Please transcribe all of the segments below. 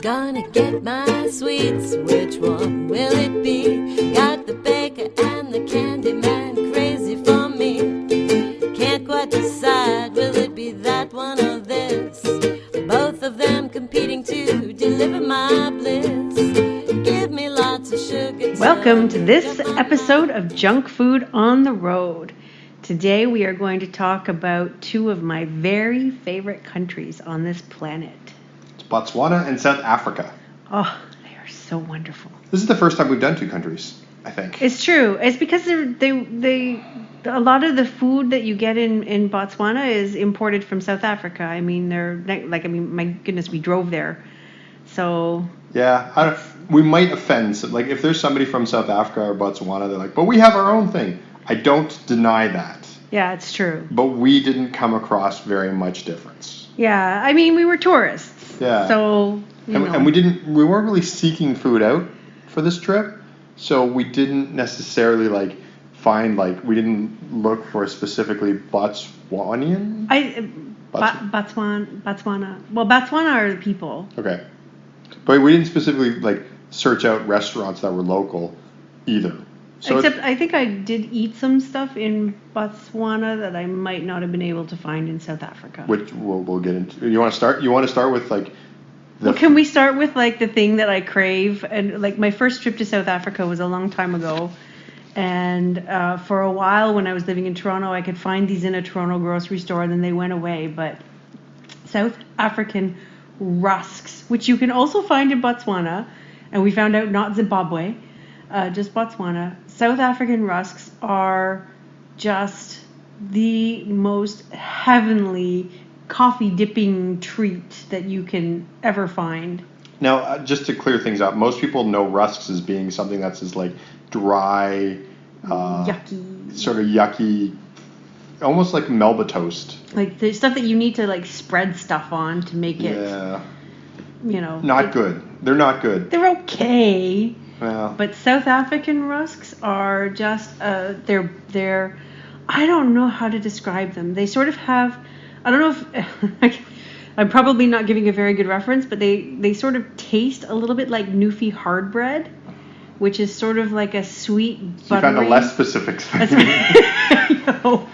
Gonna get my sweets, which one will it be? Got the baker and the candy man crazy for me. Can't quite decide, will it be that one or this? Both of them competing to deliver my bliss. Give me lots of sugar. Welcome to this episode of Junk Food on the Road. Today we are going to talk about two of my very favorite countries on this planet. It's Botswana and South Africa. Oh, they are so wonderful. This is the first time we've done two countries, I think. It's true. It's because they a lot of the food that you get in Botswana is imported from South Africa. I mean, my goodness, we drove there. So yeah, we might offend. Like, if there's somebody from South Africa or Botswana, they're like, but we have our own thing. I don't deny that. Yeah, it's true. But we didn't come across very much difference. Yeah, I mean, we were tourists. Yeah. So, and we weren't really seeking food out for this trip. So we didn't necessarily we didn't look for specifically Botswanian. Botswana. Well, Botswana are the people. Okay. But we didn't specifically search out restaurants that were local either. So Except I think I did eat some stuff in Botswana that I might not have been able to find in South Africa. Which we'll get into. You want to start? You want to start with Well, can we start with the thing that I crave? And my first trip to South Africa was a long time ago. And for a while when I was living in Toronto, I could find these in a Toronto grocery store, and then they went away. But South African rusks, which you can also find in Botswana, and we found out not Zimbabwe, just Botswana. South African rusks are just the most heavenly coffee dipping treat that you can ever find. Now, just to clear things up, most people know rusks as being something that's just dry, yucky, sort of yucky, almost like Melba toast. Like the stuff that you need to spread stuff on to make it. Yeah. Not good. They're not good. They're okay. Yeah. But South African rusks are just they're I don't know how to describe them. They sort of have, I don't know if I'm probably not giving a very good reference, but they sort of taste a little bit like Newfie hard bread, which is sort of like a sweet buttery. You found a less specific thing. No.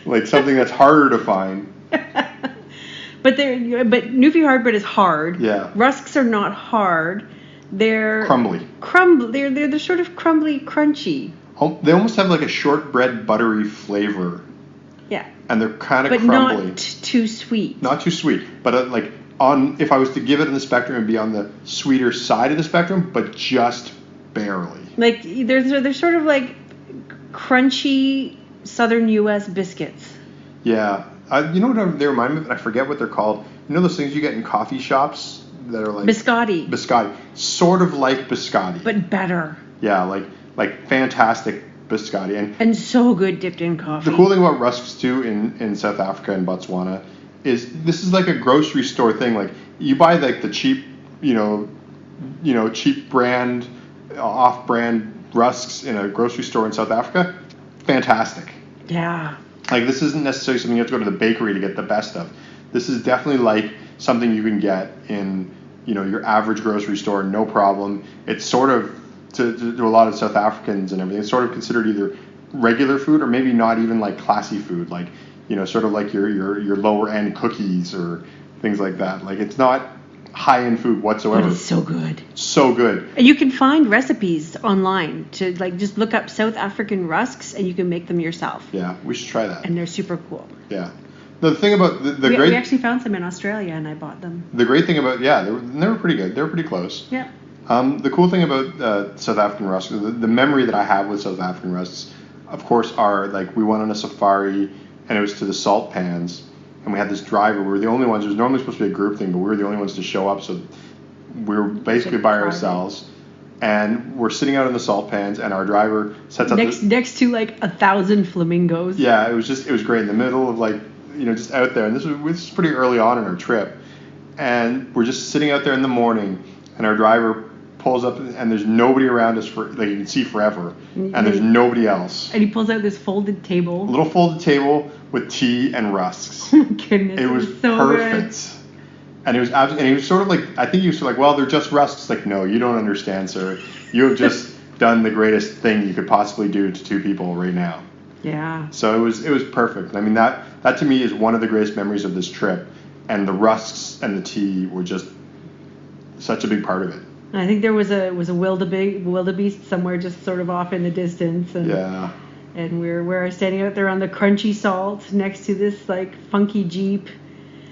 Like something that's harder to find. But Newfie hard bread is hard. Yeah. Rusks are not hard. They're crumbly. They're sort of crumbly, crunchy. They almost have a shortbread buttery flavor. Yeah. And they're kind of but crumbly. Not too sweet. Not too sweet, but if I was to give it in the spectrum, it'd be on the sweeter side of the spectrum, but just barely. They're sort of like crunchy southern U.S. biscuits. Yeah. You know what they remind me of? I forget what they're called. You know those things you get in coffee shops that are biscotti. Biscotti. Sort of like biscotti. But better. Yeah, like fantastic biscotti. And so good dipped in coffee. The cool thing about rusks too in South Africa and Botswana is this is like a grocery store thing. You buy the cheap, cheap brand, off-brand rusks in a grocery store in South Africa. Fantastic. Yeah. This isn't necessarily something you have to go to the bakery to get the best of. This is definitely something you can get in, your average grocery store, no problem. It's sort of, to a lot of South Africans and everything, it's sort of considered either regular food or maybe not even classy food, sort of like your lower end cookies or things like that. It's not high end food whatsoever. But it's so good. So good. And you can find recipes online to just look up South African rusks and you can make them yourself. Yeah, we should try that. And they're super cool. Yeah. The thing about we actually found some in Australia and I bought them. The great thing about they were pretty good. They were pretty close. Yeah. The cool thing about South African rusks, the memory that I have with South African rusks, of course, are we went on a safari and it was to the salt pans. And we had this driver. We were the only ones. It was normally supposed to be a group thing, but we were the only ones to show up. So we were basically by ourselves. And we're sitting out in the salt pans, and our driver sets up next to 1,000 flamingos. Yeah, it was great in the middle of just out there. And this was pretty early on in our trip, and we're just sitting out there in the morning, and our driver pulls up, and there's nobody around us for you can see forever, and there's nobody else. And he pulls out this folded table. A little folded table with tea and rusks. Goodness, it was so perfect. Good. And and he was sort of like, I think he was like, well, they're just rusks. Like, no, you don't understand, sir. You have just done the greatest thing you could possibly do to two people right now. Yeah. So it was perfect. I mean, that to me is one of the greatest memories of this trip, and the rusks and the tea were just such a big part of it. And I think there was a wildebeest somewhere just sort of off in the distance. And, Yeah. And we're standing out there on the crunchy salt next to this like funky Jeep.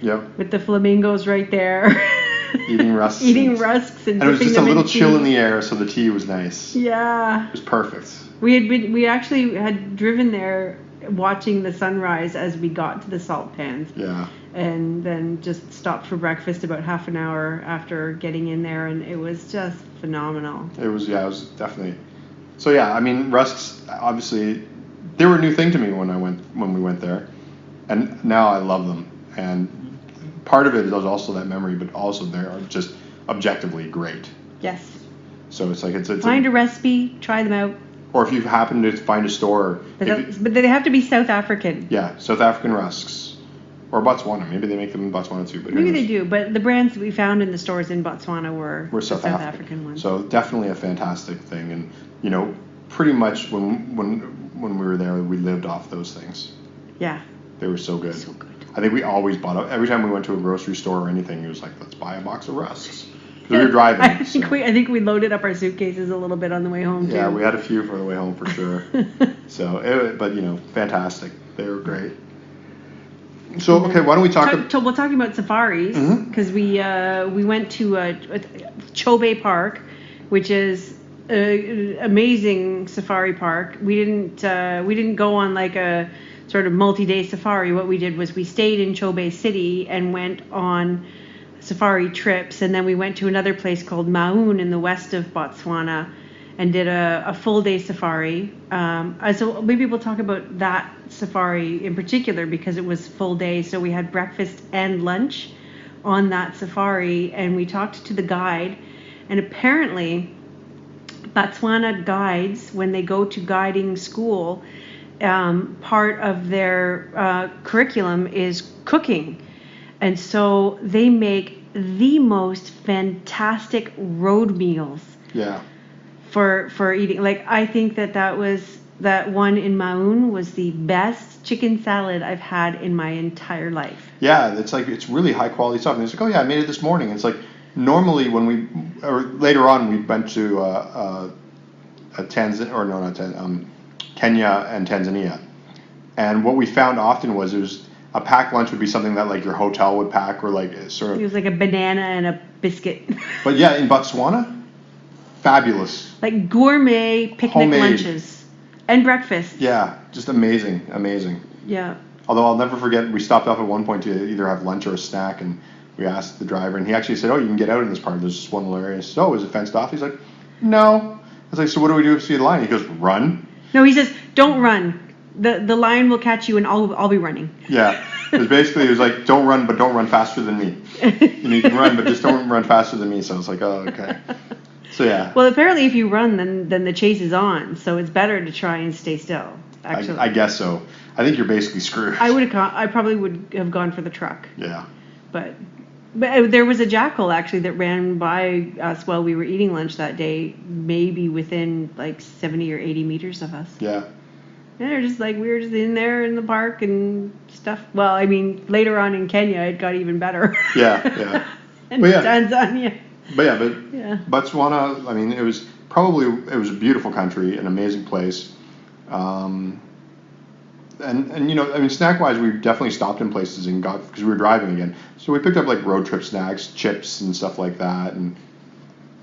Yep. With the flamingos right there. Eating rusks. Eating rusks and it was just a little chill tea. in the air, so the tea was nice. Yeah. It was perfect. We actually had driven there watching the sunrise as we got to the salt pans. Yeah. And then just stopped for breakfast about half an hour after getting in there, and it was just phenomenal. It was definitely. So yeah, I mean, rusks obviously they were a new thing to me when we went there, and now I love them. And part of it is also that memory, but also they are just objectively great. Yes. So it's like it's find a recipe, try them out. Or if you happen to find a store, but they have to be South African. Yeah, South African rusks, or Botswana. Maybe they make them in Botswana too. But maybe they do. But the brands that we found in the stores in Botswana were South African ones. So definitely a fantastic thing, and pretty much when we were there, we lived off those things. Yeah. They were so good. So good. I think we always bought every time we went to a grocery store or anything. It was like, let's buy a box of rusks. Because we were driving. I think we loaded up our suitcases a little bit on the way home too. Yeah, we had a few for the way home for sure. But fantastic. They were great. So okay, why don't we we're talking about safaris because we went to Chobe Park, which is an amazing safari park. We didn't go on like a sort of multi-day safari. What we did was we stayed in Chobe City and went on safari trips, and then we went to another place called Maun in the west of Botswana and did a full day safari. So maybe we'll talk about that safari in particular because it was full day. So we had breakfast and lunch on that safari, and we talked to the guide, and apparently Botswana guides, when they go to guiding school, part of their curriculum is cooking. And so they make the most fantastic road meals. Yeah. For eating. Like, I think that one in Maun was the best chicken salad I've had in my entire life. Yeah, it's really high quality stuff. And it's like, oh yeah, I made it this morning. It's like normally later on we went to Kenya and Tanzania, and what we found often was it was a packed lunch would be something that like your hotel would pack, or like sort of. It was like a banana and a biscuit. But yeah, in Botswana, fabulous. Like gourmet picnic Homemade lunches and breakfast. Yeah, just amazing. Yeah. Although I'll never forget, we stopped off at one point to either have lunch or a snack, and we asked the driver, and he actually said, "Oh, you can get out in this part. There's just one little area." So, "Oh, is it fenced off?" He's like, "No." I was like, "So what do we do if we see the lion?" He goes, "Run." No, he says, "Don't run. The lion will catch you, and I'll be running." Yeah, it was like, "Don't run, but don't run faster than me. You can run, but just don't run faster than me." So I was like, "Oh, okay." So yeah. Well, apparently, if you run, then the chase is on. So it's better to try and stay still. Actually, I guess so. I think you're basically screwed. I probably would have gone for the truck. Yeah. But there was a jackal actually that ran by us while we were eating lunch that day, maybe within like 70 or 80 meters of us. Yeah. And they're just like, we were just in there in the park and stuff. Well, I mean, later on in Kenya, it got even better. Yeah. And Tanzania. But Botswana, I mean, it was a beautiful country, an amazing place. And snack-wise, we definitely stopped in places and got, because we were driving again. So we picked up like road trip snacks, chips and stuff like that. And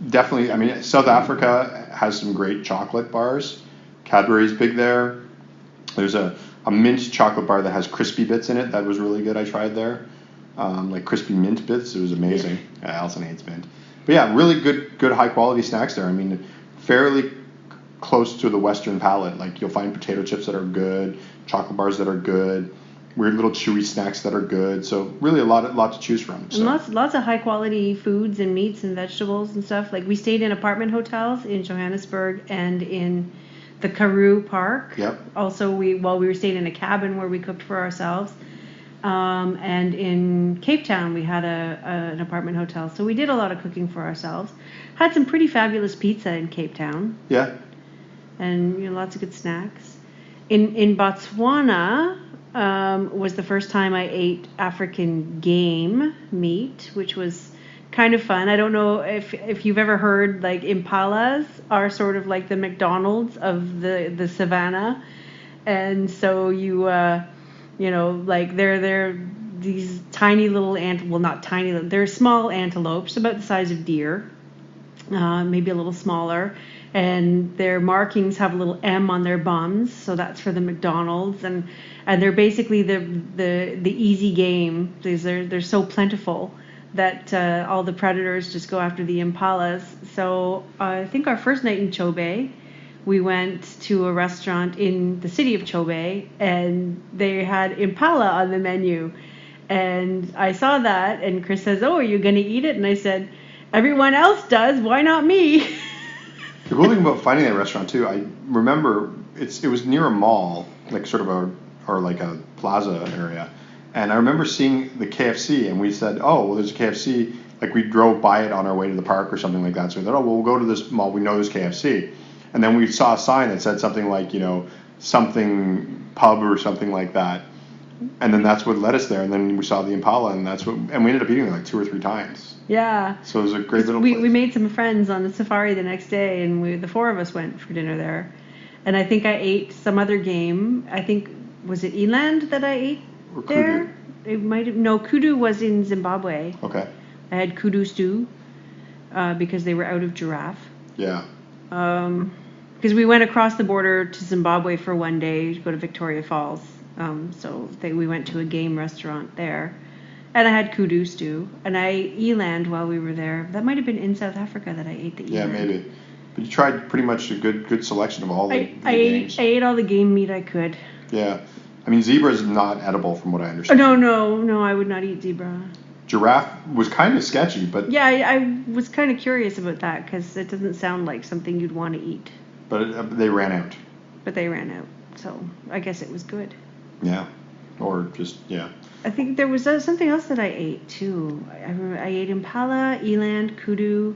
definitely, I mean, South Africa has some great chocolate bars. Cadbury's big there. There's a mint chocolate bar that has crispy bits in it. That was really good. I tried there. Like crispy mint bits. It was amazing. Yeah, Allison hates mint. But yeah, really good high quality snacks there. I mean, fairly close to the Western palate. Like you'll find potato chips that are good, chocolate bars that are good, weird little chewy snacks that are good. So really a lot to choose from. So. And lots of high quality foods and meats and vegetables and stuff. Like we stayed in apartment hotels in Johannesburg and in the Karoo Park. Yep. Also, while we were staying in a cabin where we cooked for ourselves. And in Cape Town, we had an apartment hotel. So we did a lot of cooking for ourselves. Had some pretty fabulous pizza in Cape Town. Yeah. And lots of good snacks. In Botswana was the first time I ate African game meat, which was kind of fun. I don't know if you've ever heard, like, impalas are sort of like the McDonald's of the savannah. And so like they're these tiny little not tiny, they're small antelopes about the size of deer, maybe a little smaller, and their markings have a little M on their bums, so that's for the McDonald's, and they're basically the easy game. They're so plentiful that all the predators just go after the impalas. So I think our first night in Chobe, we went to a restaurant in the city of Chobe, and they had impala on the menu. And I saw that, and Chris says, "Oh, are you going to eat it?" And I said, "Everyone else does. Why not me?" The cool thing about finding that restaurant too, I remember it was near a mall, like sort of a plaza area, and I remember seeing the KFC, and we said, "Oh, well, there's a KFC." Like, we drove by it on our way to the park or something like that. So we thought, "Oh, well, we'll go to this mall. We know there's KFC." And then we saw a sign that said something like, something pub or something like that. And then that's what led us there. And then we saw the impala, and we ended up eating it like 2 or 3 times. Yeah. So it was a great little place. We made some friends on the safari the next day, and the 4 of us went for dinner there. And I think I ate some other game. I think, was it eland that I ate or there? kudu. It might have, no, kudu was in Zimbabwe. Okay. I had kudu stew because they were out of giraffe. Yeah. Because we went across the border to Zimbabwe for one day to go to Victoria Falls. We went to a game restaurant there. And I had kudu stew. And I ate eland while we were there. That might have been in South Africa that I ate the eland. Yeah, maybe. But you tried pretty much a good selection of all the games. I ate all the game meat I could. Yeah. I mean, zebra is not edible from what I understand. No, I would not eat zebra. Giraffe was kind of sketchy, but... Yeah, I was kind of curious about that because it doesn't sound like something you'd want to eat. But they ran out. But they ran out, so I guess it was good. Yeah, or just, yeah. I think there was something else that I ate too. I remember I ate impala, eland, kudu.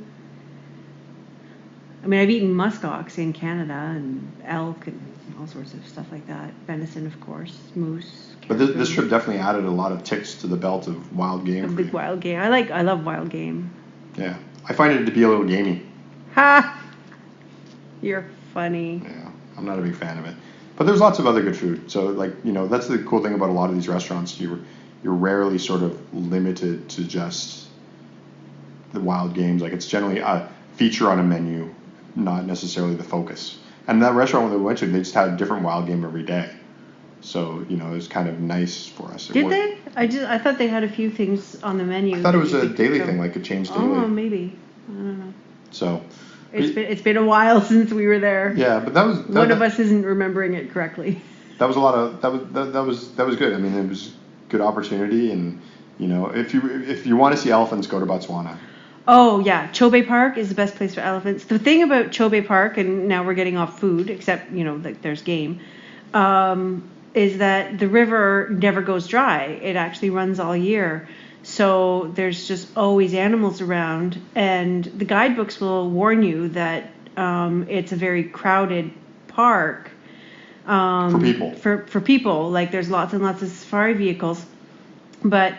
I mean, I've eaten muskox in Canada and elk and all sorts of stuff like that. Venison, of course, moose. But this trip definitely added a lot of ticks to the belt of wild game. Of the wild game. I love wild game. Yeah, I find it to be a little gamey. Ha! You're funny. Yeah, I'm not a big fan of it. But there's lots of other good food. So, that's the cool thing about a lot of these restaurants. You're rarely sort of limited to just the wild games. Like, it's generally a feature on a menu, not necessarily the focus. And that restaurant that we went to, they just had a different wild game every day. So, it was kind of nice for us. Did they? I thought they had a few things on the menu. I thought it was a daily thing, like it changed daily. Oh, maybe. I don't know. So... It's been a while since we were there. Yeah, but that was one of us isn't remembering it correctly. That was a lot of that was good. I mean, it was good opportunity, and if you want to see elephants, go to Botswana. Oh yeah, Chobe Park is the best place for elephants. The thing about Chobe Park, and now we're getting off food, except like there's game, is that the river never goes dry. It actually runs all year. So there's just always animals around, and the guidebooks will warn you that it's a very crowded park. For people. For people, like there's lots and lots of safari vehicles. But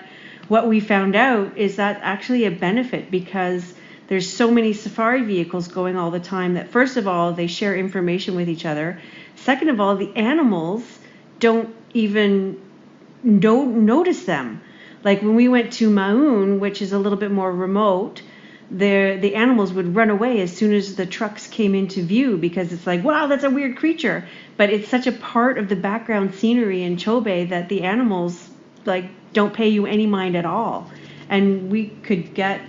what we found out is that actually a benefit because there's so many safari vehicles going all the time that first of all, they share information with each other. Second of all, the animals don't even notice them. Like when we went to Maun, which is a little bit more remote, the animals would run away as soon as the trucks came into view because it's like, wow, that's a weird creature. But it's such a part of the background scenery in Chobe that the animals don't pay you any mind at all. And we could get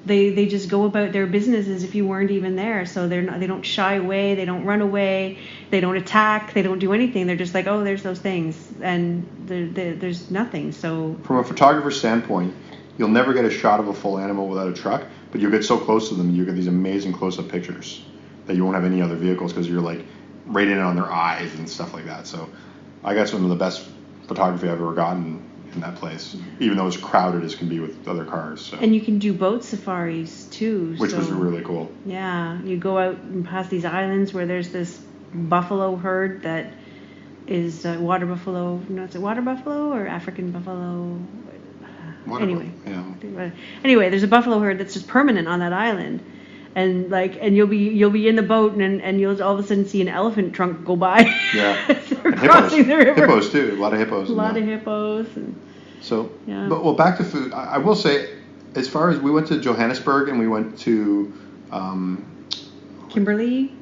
they just go about their business as if you weren't even there. So they don't shy away, they don't run away, they don't attack, they don't do anything. They're just like, oh, there's those things, and there's nothing. So from a photographer's standpoint, you'll never get a shot of a full animal without a truck, but you'll get so close to them, you get these amazing close-up pictures that you won't have any other vehicles because you're right in on their eyes and stuff like that. So I got some of the best photography I've ever gotten in that place, even though it's crowded as can be with other cars. So. And you can do boat safaris too. Which was really cool. Yeah, you go out and past these islands where there's this buffalo herd that is water buffalo. No, is it water buffalo or African buffalo? Anyway, yeah. Anyway, there's a buffalo herd that's just permanent on that island, and you'll be in the boat and you'll all of a sudden see an elephant trunk go by. Yeah. They're crossing the river. Hippos too. A lot of hippos. A lot of hippos. So, yeah. But back to food. I will say, as far as we went to Johannesburg and we went to Kimberley,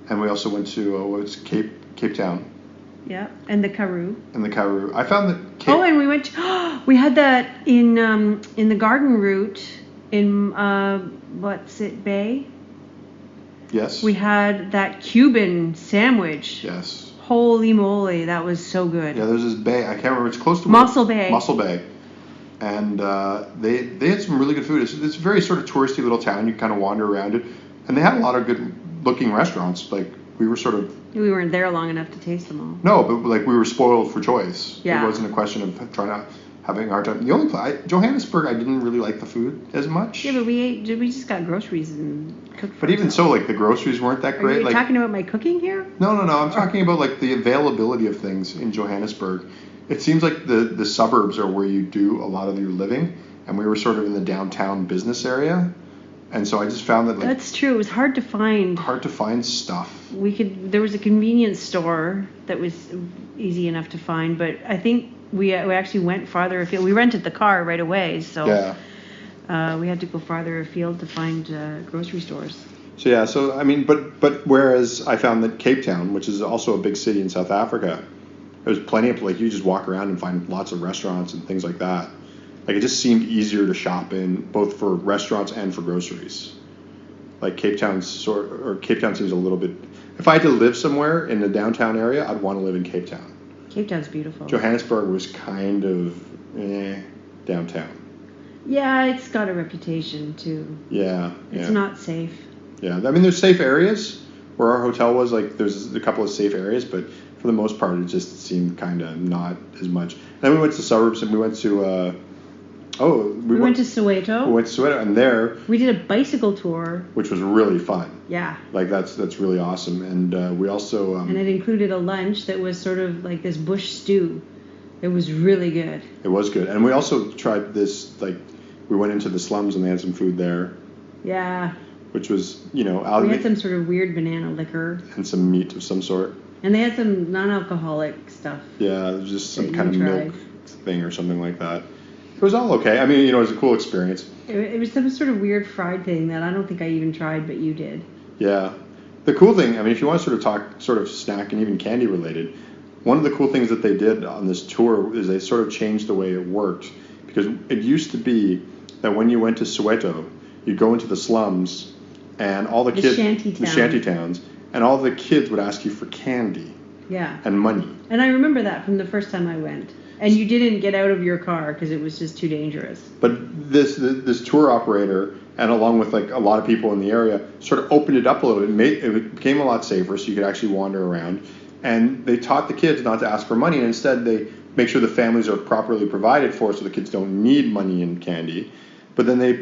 and we also went to Cape Town. Yeah, and the Karoo. I found that. And we went to, we had that in the garden route in Bay. Yes. We had that Cuban sandwich. Yes. Holy moly, that was so good. Yeah, there's this bay. I can't remember. It's close to Mussel Bay. Mussel Bay. And they had some really good food. It's a very sort of touristy little town. You kind of wander around it, and they had a lot of good looking restaurants. Like we were sort of. We weren't there long enough to taste them all. No, but like we were spoiled for choice. Yeah. It wasn't a question of having a hard time. The only Johannesburg, I didn't really like the food as much. Yeah, but we just got groceries and cooked. But even so, like the groceries weren't that great. Are you talking about my cooking here? No. I'm talking about like the availability of things in Johannesburg. It seems like the suburbs are where you do a lot of your living, and we were sort of in the downtown business area, and so I just found that that's true. It was hard to find. Hard to find stuff. There was a convenience store that was easy enough to find, but I think we actually went farther afield. We rented the car right away, so we had to go farther afield to find grocery stores. So I mean, but whereas I found that Cape Town, which is also a big city in South Africa, there's plenty of you just walk around and find lots of restaurants and things like that. Like it just seemed easier to shop in both for restaurants and for groceries. Like Cape Town seems a little bit. If I had to live somewhere in the downtown area, I'd want to live in Cape Town. Cape Town's beautiful. Johannesburg was kind of downtown. Yeah, it's got a reputation too. Yeah. It's not safe. Yeah, I mean there's safe areas where our hotel was. Like there's a couple of safe areas, but for the most part it just seemed kind of not as much. Then we went to the suburbs and we went to. We went to Soweto. We went to Soweto, and there we did a bicycle tour, which was really fun. Yeah. Like that's really awesome, and we also. And it included a lunch that was sort of like this bush stew. It was really good. It was good, and we also tried this. Like, we went into the slums and they had some food there. Yeah. Which was, we had some sort of weird banana liquor. And some meat of some sort. And they had some non-alcoholic stuff. Yeah, it was just some kind of milk thing or something like that. It was all okay. I mean, it was a cool experience. It was some sort of weird fried thing that I don't think I even tried, but you did. Yeah. The cool thing, I mean, if you want to talk snack and even candy related, one of the cool things that they did on this tour is they sort of changed the way it worked. Because it used to be that when you went to Soweto, you'd go into the slums and all the kids, the shanty towns, and all the kids would ask you for candy. Yeah. And money. And I remember that from the first time I went. And you didn't get out of your car because it was just too dangerous. But this tour operator, and along with a lot of people in the area, sort of opened it up a little bit. It became a lot safer, so you could actually wander around. And they taught the kids not to ask for money, and instead they make sure the families are properly provided for, so the kids don't need money and candy. But then they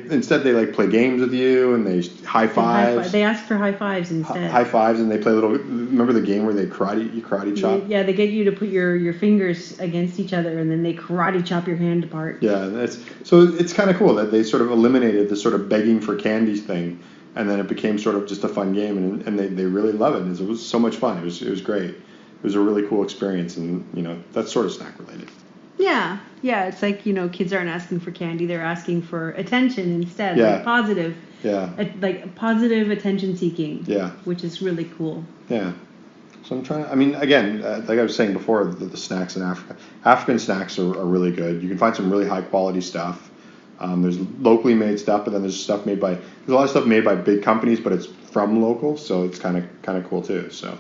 play games with you, and they high fives. They ask for high fives instead. High fives, and they play remember the game where they karate chop? Yeah, they get you to put your fingers against each other, and then they karate chop your hand apart. Yeah, it's kind of cool that they sort of eliminated the sort of begging for candy thing, and then it became sort of just a fun game, and they really love it. It was so much fun. It was great. It was a really cool experience, and that's sort of snack related. Yeah, it's like, kids aren't asking for candy, they're asking for attention instead. Yeah. Like positive. Yeah. Like positive attention seeking. Yeah. Which is really cool. Yeah. So I'm trying, again, like I was saying before, the snacks in Africa. African snacks are really good. You can find some really high quality stuff. There's locally made stuff, but then there's a lot of stuff made by big companies, but it's from local, so it's kind of cool too. So,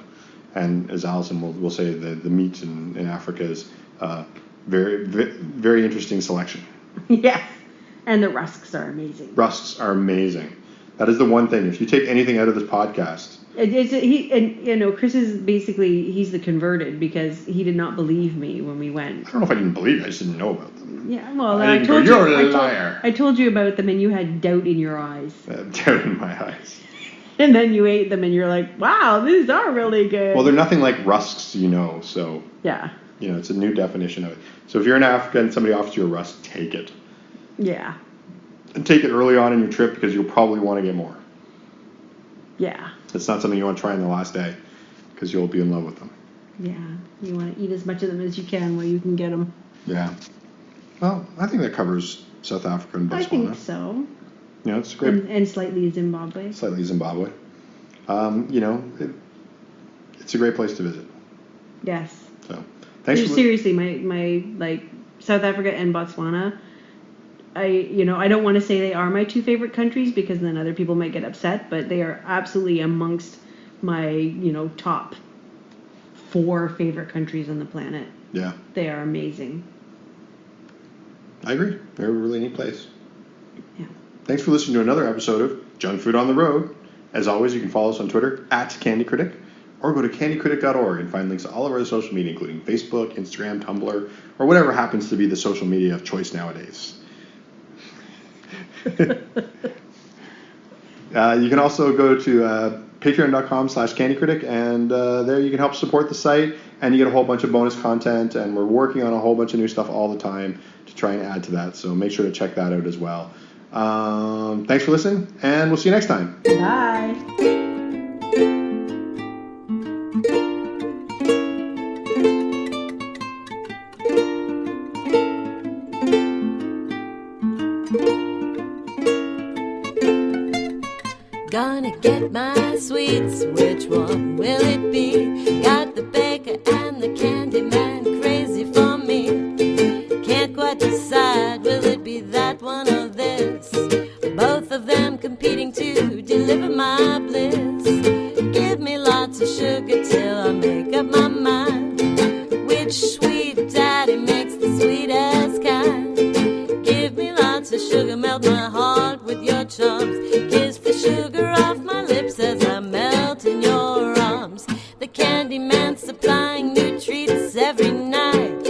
and as Allison will say, the meat in Africa is very, very interesting selection. Yes, and the rusks are amazing. Rusks are amazing. That is the one thing. If you take anything out of this podcast, Chris is basically, he's the converted because he did not believe me when we went. I don't know if I didn't believe it, I just didn't know about them. Yeah, well, I told you, you're a liar. I told you about them and you had doubt in your eyes. Doubt in my eyes. And then you ate them and you're like, wow, these are really good. Well, they're nothing like rusks, so. Yeah. It's a new definition of it. So if you're in Africa and somebody offers you a rusk, take it. Yeah. And take it early on in your trip because you'll probably want to get more. Yeah. It's not something you want to try on the last day because you'll be in love with them. Yeah. You want to eat as much of them as you can while you can get them. Yeah. Well, I think that covers South Africa and Botswana. I think so. It's great. And slightly Zimbabwe. Slightly Zimbabwe. It's a great place to visit. Yes. So, thanks for seriously, my like South Africa and Botswana. I don't want to say they are my two favorite countries because then other people might get upset, but they are absolutely amongst my, top 4 favorite countries on the planet. Yeah. They are amazing. I agree. They're a really neat place. Yeah. Thanks for listening to another episode of Junk Food on the Road. As always, you can follow us on Twitter @CandyCritic or go to candycritic.org and find links to all of our social media, including Facebook, Instagram, Tumblr, or whatever happens to be the social media of choice nowadays. You can also go to patreon.com/candycritic, and there you can help support the site, and you get a whole bunch of bonus content, and we're working on a whole bunch of new stuff all the time to try and add to that, so make sure to check that out as well. Thanks for listening, and we'll see you next time. Bye. Gonna get my sweets, which one will it be? Got the baker and the candy man crazy for me. Can't quite decide, will it be that one or this? Both of them competing to deliver my bliss. Give me lots of sugar till I make up my mind. Which sweet daddy makes the sweetest kind? Give me lots of sugar, melt my heart with your charms. Kiss the sugar off my lips as I melt in your arms. The candy man supplying new treats every night.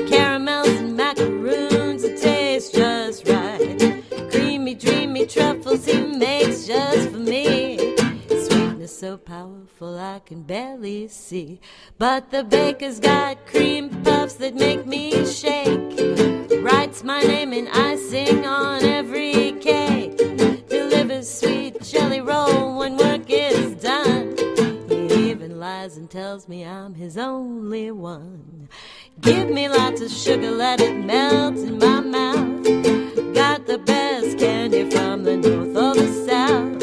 Caramels and macaroons that taste just right. Creamy, dreamy truffles he makes just for me. Sweetness so powerful I can barely see. But the baker's got cream puffs that make me shake. Writes my name in icing on every cake. Delivers sweet jelly roll when work is done. He even lies and tells me I'm his only one. Give me lots of sugar, let it melt in my mouth. Got the best candy from the north or the south.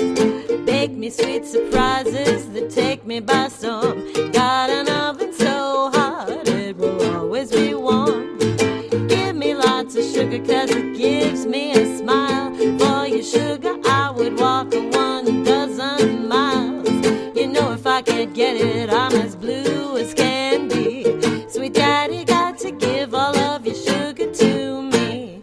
Bake me sweet surprises that take me by storm. Got an oven so hot it will always be warm. Give me lots of sugar 'cause it gives me a smile. For your sugar I would walk 1,000 miles. If I can't get it I'm as blue as can be. Sweet daddy got to give all of your sugar to me.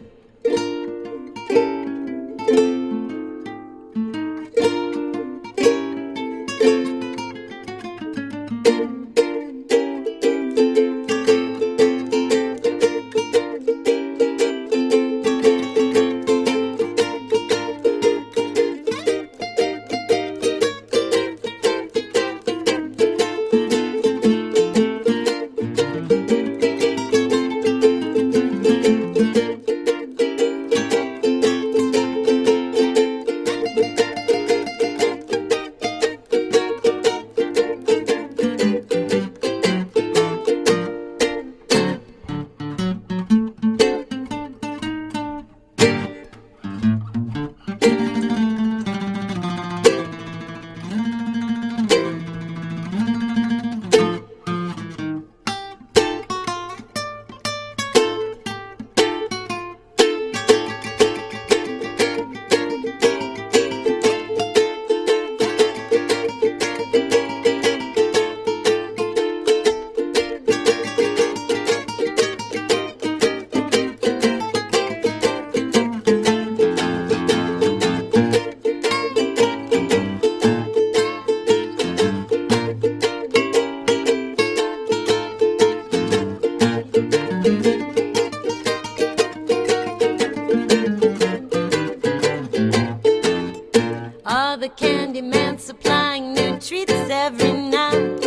candy man supplying new treats every night.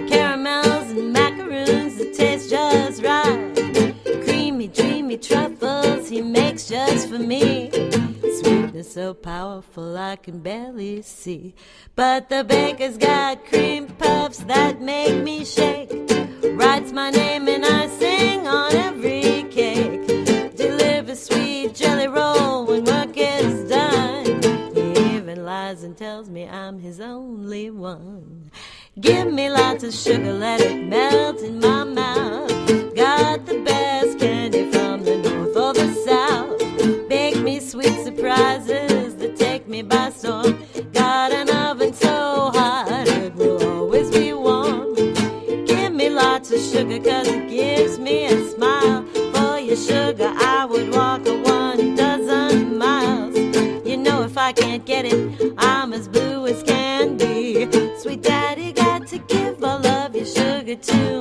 Caramels and macaroons that taste just right. Creamy, dreamy truffles he makes just for me. Sweetness so powerful I can barely see. But the baker's got cream puffs that make me shake. Writes my name and I sing on every cake. Delivers sweet jelly roll when work is done. He even lies and tells me I'm his only one. Give me lots of sugar, let it melt in my mouth. Got the best candy from the north or the south. Bake me sweet surprises that take me by storm. Got an oven so hot it will always be warm. Give me lots of sugar cause it gives me a smile. For your sugar I would walk 1,000 miles. You know if I can't get it, I'm as blue as can be. Sweet daddy got to give all of your sugar to